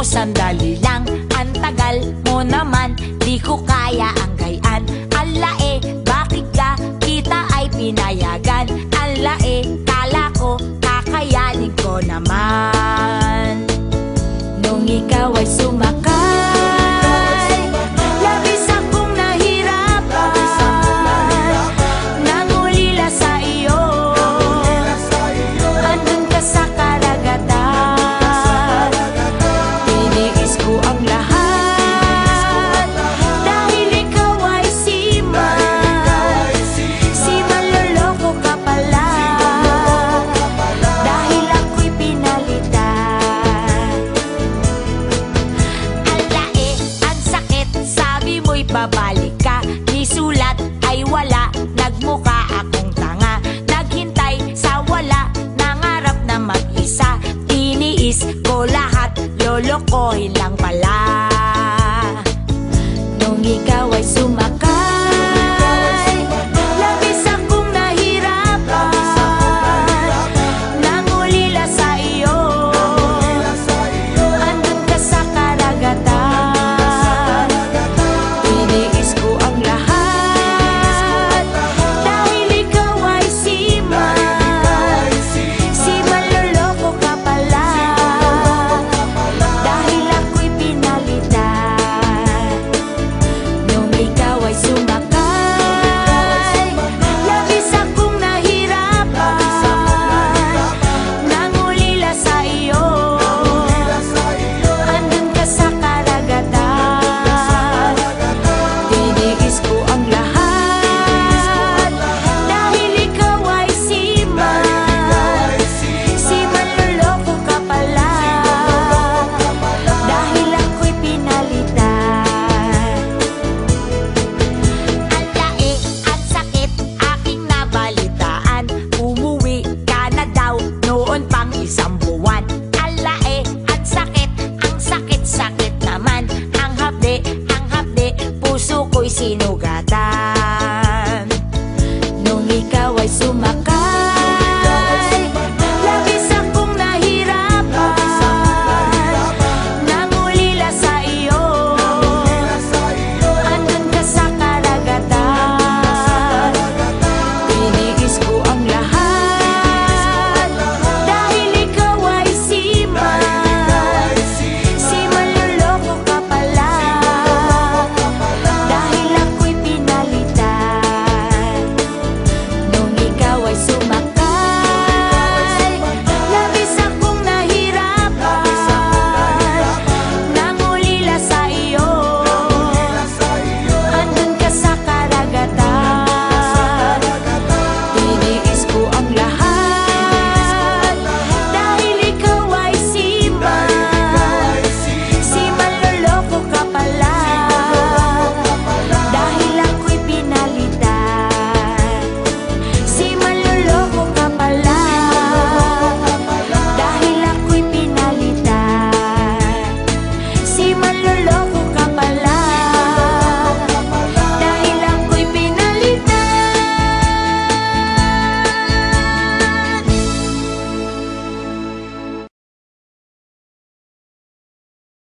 Sandali lang, ang tagal mo naman, di ko kaya ang gayan. Alae, bakit ka kita ay pinayagan? Alae, kala ko kakayanin ko naman. Nung ikaw ay sumakay, labis akong nahirapan. Nangulila sa iyo, andun ka sa karagatan. Ang lahat dahil ikaw ay seaman. Seaman, loloko ka pala dahil ako'y pinalitan. Alae, ang sakit, sabi mo'y babalik ka. Nisulat ay wala, nagmukha akong tanga. Naghintay sa wala, nangarap na mag-isa. Tiniis ko lahat, lolokohin lang pala.